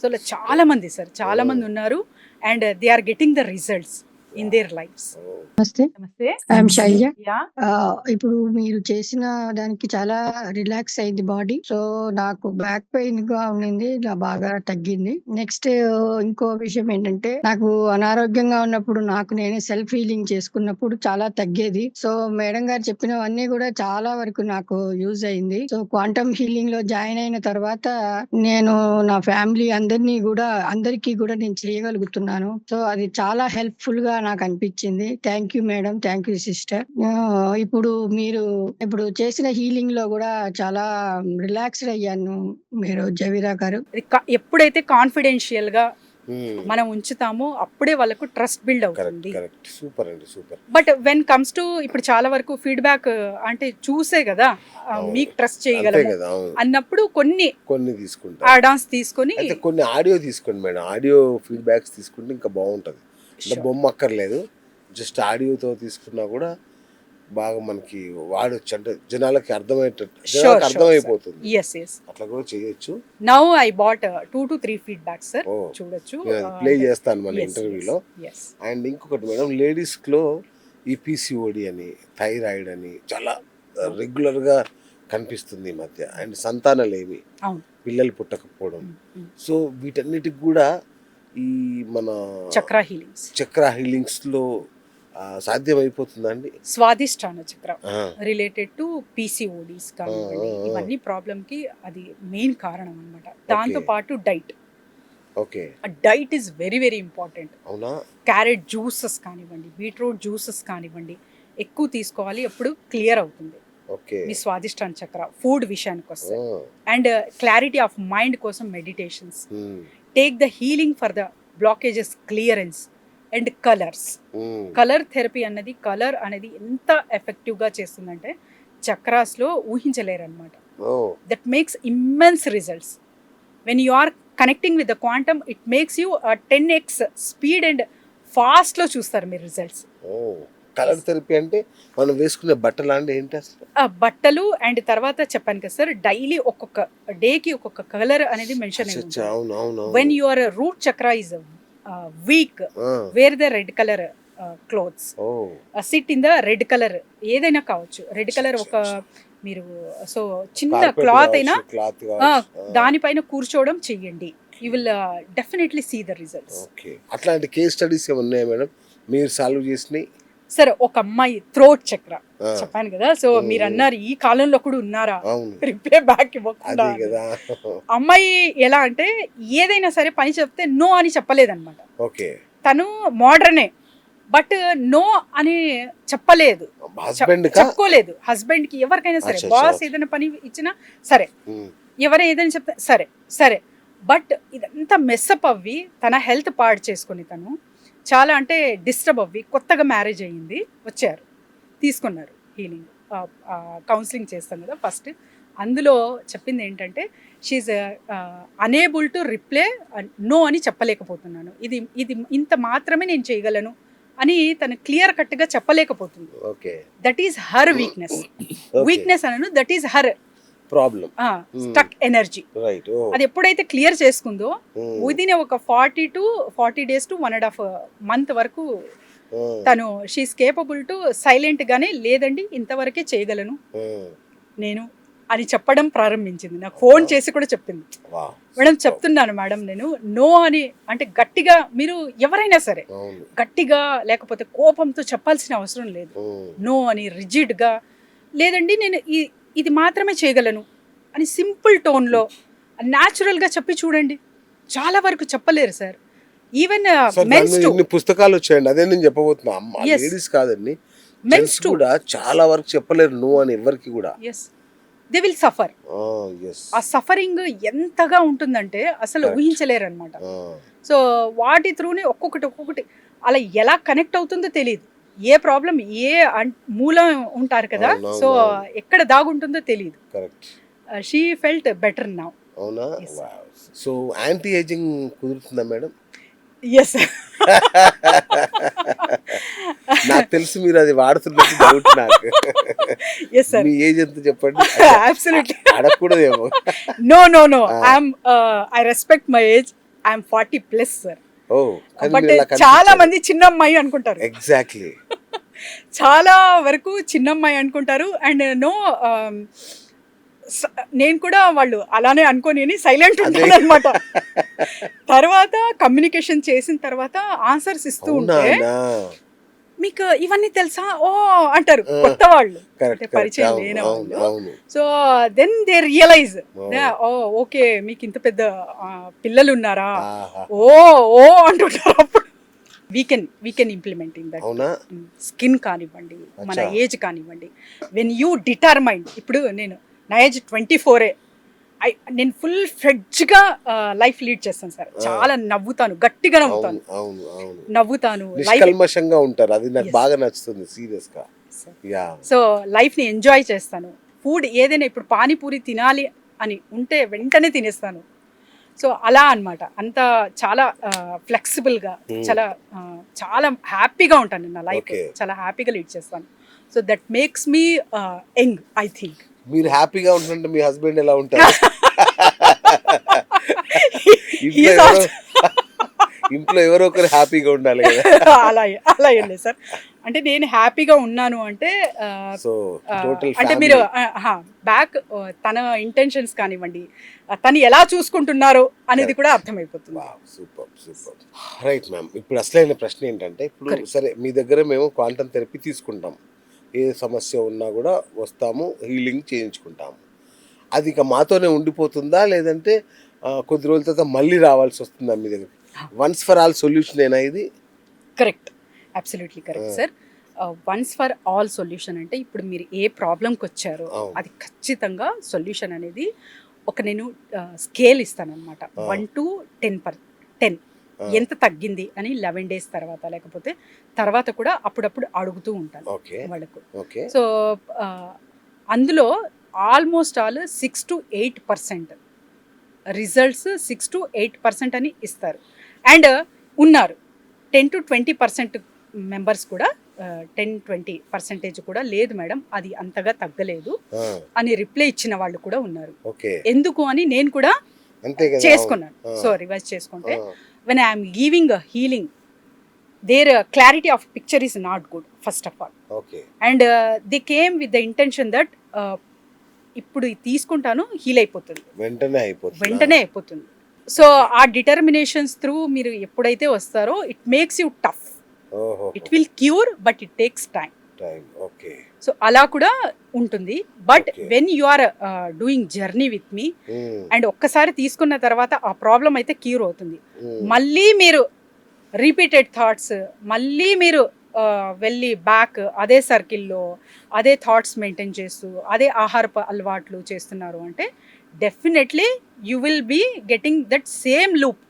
So చాలా మంది sir, చాలా మంది ఉన్నారు and they are getting the results in their lives. నమస్తే, నమస్తే. ఐఎమ్ శైలజ. యా. ఇప్పుడు మీరు చేసిన దానికి చాలా రిలాక్స్ అయింది బాడీ. సో నాకు బ్యాక్ పెయిన్ గా ఉండింది, ఇలా బాగా తగ్గింది. నెక్స్ట్ ఇంకో విషయం ఏంటంటే, నాకు అనారోగ్యంగా ఉన్నప్పుడు నాకు నేనే సెల్ఫ్ హీలింగ్ చేసుకున్నప్పుడు చాలా తగ్గేది. సో మేడం గారు చెప్పినవన్నీ కూడా చాలా వరకు నాకు యూజ్ అయింది. సో క్వాంటమ్ హీలింగ్ లో జాయిన్ అయిన తర్వాత నేను నా ఫ్యామిలీ అందరికీ కూడా నేను చేయగలుగుతున్నాను. సో అది చాలా హెల్ప్ఫుల్ గా నాకు అనిపించింది. Thank you madam, thank you sister. ఇప్పుడు చేసిన హీలింగ్ లో కూడా చాలా రిలాక్స్డ్ అయ్యాను మీరు జవీరా గారు. ఎప్పుడైతే కాన్ఫిడెన్షియల్ గా మనం ఉంచుతామో అప్పుడే వాళ్ళకు ట్రస్ట్ బిల్డ్ అవుతుంది. సూపర్ అండి, super. But when comes to ఇప్పుడు చాలా వరకు ఫీడ్బ్యాక్ అంటే చూసే కదా మీకు ట్రస్ట్ చేయగలము అన్నప్పుడు కొన్ని తీసుకుంటా, యాడ్-ఆన్స్ తీసుకొని కొన్ని ఆడియో తీసుకోండి మేడం. ఆడియో ఫీడ్బ్యాక్స్ తీసుకుంటే ఇంకా బాగుంటది. బొమ్మ అక్కర్లేదు, జస్ట్ ఆడియోతో తీసుకున్నా కూడా బాగా మనకి వాడొచ్చు. అంటే జనాలకి అర్థమైపోతుంది. అట్లా కూడా చేయొచ్చు. Now I bought 2 to 3 feedbacks sir, చూడొచ్చు. ప్లే చేస్తాను మన ఇంటర్వ్యూలో. అండ్ ఇంకొకటి మేడం, లేడీస్ లో ఈ PCOD అని, థైరాయిడ్ అని చాలా రెగ్యులర్ గా కనిపిస్తుంది ఈ మధ్య. అండ్ సంతానలేమి, పిల్లలు పుట్టకపోవడం. సో వీటన్నిటికి కూడా ఈ మన చక్ర హీలింగ్స్ లో సాధ్యమైపోతుందండి. స్వాదిష్టాన చక్ర రిలేటెడ్ టు PCODs కానివ్వండి, ఇవన్నీ ప్రాబ్లమ్ కి అది మెయిన్ కారణం అన్నమాట. దాంతో పాటు diet. Okay, diet is very very important. అవునా? క్యారెట్ జ్యూసెస్ కానివ్వండి, బీట్రూట్ జ్యూసెస్ కానివ్వండి, ఎక్కువ తీసుకోవాలి. అప్పుడు క్లియర్ అవుతుంది మీ స్వాదిష్టాన చక్ర. ఫుడ్ విషయానికి వస్తే అండ్ క్లారిటీ ఆఫ్ మైండ్ కోసం meditations. Take the healing for the blockages clearance and colour therapy అన్నది, కలర్ అనేది ఎంత ఎఫెక్టివ్ గా చేస్తుందంటే చక్రాస్ లో ఊహించలేరు అనమాట. That makes immense results. When you are connecting with the quantum, it makes you 10x speed and fast లో చూస్తారు మీరు రిజల్ట్స్. కలర్ థెరపీ అంటే మనం వేసుకునే బట్టలు అంటే ఏంటి అసలు? బట్టలు అండ్ తర్వాత చెప్పాను కదా సార్, డైలీ ఒక్కొక్క డేకి ఒక్కొక్క కలర్ అనేది మెన్షన్ అయింది. వెన్ యువర్ రూట్ చక్ర is week, wear the red colour clothes, SIT in the red colour, ఏదైనా కావచ్చు రెడ్ కలర్. ఒక మీరు సో చిన్న క్లాత్ అయినా దానిపైన కూర్చోవడం చెయ్యండి. You will definitely see the results. అట్లాంటి కేస్ స్టడీస్ ఏమన్నా మేడం మీరు సాల్వ్ చేసినాయి? సరే, ఒక అమ్మాయి థ్రోట్ చక్ర చెప్పాను కదా. సో మీరు అన్నారు ఈ కాలంలో కూడా ఉన్నారా, రిప్లై బ్యాక్ ఇవ్వకుండా. అమ్మాయి ఎలా అంటే ఏదైనా సరే పని చెప్తే నో అని చెప్పలేదన్నమాట. తను మోడర్నే, బట్ నో అని చెప్పుకోలేదు. హస్బెండ్ కి ఎవరికైనా సరే, బాస్ ఏదైనా పని ఇచ్చినా సరే, ఎవరైనా ఏదైనా చెప్తే సరే, బట్ ఇదంతా మెస్అప్ అవ్వి తన హెల్త్ పాడు చేసుకుని తను చాలా అంటే డిస్టర్బ్ అవ్వి కొత్తగా మ్యారేజ్ అయ్యింది, వచ్చారు, తీసుకున్నారు హీలింగ్, కౌన్సిలింగ్ చేస్తాం కదా ఫస్ట్. అందులో చెప్పింది ఏంటంటే she unable to reply no అని చెప్పలేకపోతున్నాను, ఇది ఇంత మాత్రమే నేను చేయగలను అని తను క్లియర్ కట్గా చెప్పలేకపోతుంది. దట్ ఈస్ హర్ వీక్నెస్ అనను, that is her problem, stuck energy. అది ఎప్పుడైతే క్లియర్ చేసుకుందో విదిన్ ఒక 40 days to 1.5 month వరకు తను షీఈస్ కేపబుల్ టు సైలెంట్ గానే లేదండి ఇంతవరకే చేయగలను నేను అని చెప్పడం ప్రారంభించింది. నాకు ఫోన్ చేసి కూడా చెప్పింది, మేడం చెప్తున్నాను మేడం నేను నో అని. అంటే గట్టిగా మీరు ఎవరైనా సరే గట్టిగా లేకపోతే కోపంతో చెప్పాల్సిన అవసరం లేదు. నో అని రిజిడ్ గా, లేదండి నేను ఇది మాత్రమే చేయగలను అని సింపుల్ టోన్లో న్యాచురల్గా చెప్పి చూడండి. చాలా వరకు చెప్పలేరు సార్. ఈవెన్ మెన్స్ టు పుస్తకాలు వచ్చాయండి, అదే నేను చెప్పబోతున్నా. లేడీస్ కాదండి, మెన్స్ కూడా చాలా వరకు చెప్పలేరు నో అని ఎవరికి కూడా. They will suffer. ఆ సఫరింగ్ ఎంతగా ఉంటుందంటే అసలు ఊహించలేరు అనమాట. సో వాటి త్రూనే ఒక్కొక్కటి అలా ఎలా కనెక్ట్ అవుతుందో తెలియదు. ఏ ప్రాబ్లం ఏ మూలం ఉంటారు కదా, సో ఎక్కడ దాగుంటుందో తెలియదు. She felt better now. అవునా? సో యాంటీ ఏజింగ్ కుదురుతుందా మేడం? ఎస్, నాకు తెలుసు మీరు అది వాడుతున్నట్టు డౌట్ నాకు. మీ ఏజ్ ఎంత చెప్పండి? అబ్సల్యూట్లీ అడగకూడదేమో. No I respect my age. I'm 40+ sir. Oh but చాలా మంది చిన్నమ్మాయి అనుకుంటారు. ఎగ్జాక్ట్లీ. చాలా వరకు చిన్నమ్మాయి అనుకుంటారు. అండ్ నో, నేను కూడా వాళ్ళు అలానే అనుకోని సైలెంట్ ఉంటాను అనమాట. తర్వాత కమ్యూనికేషన్ చేసిన తర్వాత ఆన్సర్స్ ఇస్తూ ఉంటే మీకు ఇవన్నీ తెలుసా ఓ అంటారు కొత్త వాళ్ళు, పరిచయం లేని వాళ్ళు. So then they realise oh okay మీకు ఇంత పెద్ద పిల్లలు ఉన్నారా, ఓ ఓ అంటుంటారు. అప్పుడు we can implement in that. Skin కానివ్వండి, మన ఏజ్ కానివ్వండి, వెన్ యూ డిటర్మైండ్. ఇప్పుడు నా ఏజ్ 24. నేను ఫుల్ ఫ్రెడ్జ్గా లైఫ్ లీడ్ చేస్తాను సార్. చాలా నవ్వుతాను, గట్టిగా నవ్వుతాను, నిష్కల్మషంగా ఉంటారు. అది నాకు బాగా నచ్చుతుంది సీరియస్ గా. సో లైఫ్ ని ఎంజాయ్ చేస్తాను. ఫుడ్ ఏదైనా ఇప్పుడు పానీపూరి తినాలి అని ఉంటే వెంటనే తినేస్తాను. సో అలా అన్నమాట. అంత చాలా ఫ్లెక్సిబుల్గా, చాలా హ్యాపీగా ఉంటాను. నా లైఫ్ చాలా హ్యాపీగా లీడ్ చేస్తాను. So that makes me young. I think మీరు హ్యాపీగా ఉంటుంటే మీ హస్బెండ్ ఎలా ఉంటారు? ఇంట్లో ఎవరో ఒకరు హ్యాపీగా ఉండాలి కదా. అలా ఏం లేదు సార్. అంటే నేను హ్యాపీగా ఉన్నాను అంటే అంటే మీరు బ్యాక్ తన ఇంటెన్షన్స్ కానివ్వండి, తను ఎలా చూసుకుంటున్నారు అనేది కూడా అర్థమైపోతుంది. Super super. Right ma'am. ఇప్పుడు అసలైన ప్రశ్న ఏంటంటే, ఇప్పుడు సరే మీ దగ్గర మేము క్వాంటమ్ థెరపీ తీసుకుంటాం, ఏ సమస్య ఉన్నా కూడా వస్తాము, హీలింగ్ చేయించుకుంటాము. అది ఇక మాతోనే ఉండిపోతుందా, లేదంటే కొద్ది రోజుల తర్వాత మళ్ళీ రావాల్సి వస్తుందా మీ దగ్గర? వన్స్ ఫర్ ఆల్ సొల్యూషన్ ఏనా ఇది? Correct, absolutely correct sir. Once for all solution అంటే ఇప్పుడు మీరు ఏ ప్రాబ్లంకి వచ్చారో అది ఖచ్చితంగా సొల్యూషన్ అనేది నేను స్కేల్ ఇస్తాను అనమాట. 1 to 10 ఎంత తగ్గింది అని 11 days తర్వాత, లేకపోతే తర్వాత కూడా అప్పుడప్పుడు అడుగుతూ ఉంటాను వాళ్ళకు. సో అందులో almost all 6 to 8% results 6 to 8% అని ఇస్తారు. అండ్ ఉన్నారు 10 to 20% మెంబర్స్ కూడా 10-20% కూడా లేదు మేడం అది అంతగా తగ్గలేదు అని రిప్లై ఇచ్చిన వాళ్ళు కూడా ఉన్నారు. ఎందుకు అని నేను కూడా చేసుకున్నాను. సో రివైజ్ చేసుకుంటే, when I am giving a healing, their clarity of picture is not good, first of all. And they came with the intention that ఇప్పుడు తీసుకుంటాను హీల్ అయిపోతుంది, వెంటనే అయిపోతుంది. సో ఆ డిటర్మినేషన్స్ త్రూ మీరు ఎప్పుడైతే వస్తారో it makes you tough. It will cure but it takes time. So అలా కూడా ఉంటుంది. But when you are doing journey with me and ఒక్కసారి తీసుకున్న తర్వాత ఆ ప్రాబ్లం అయితే క్యూర్ అవుతుంది. మళ్ళీ మీరు రిపీటెడ్ థాట్స్, మళ్ళీ మీరు వెళ్ళి బ్యాక్ అదే సర్కిల్లో అదే థాట్స్ మెయింటైన్ చేస్తూ అదే ఆహారపు అలవాట్లు చేస్తున్నారు అంటే definitely you will be getting that same loop.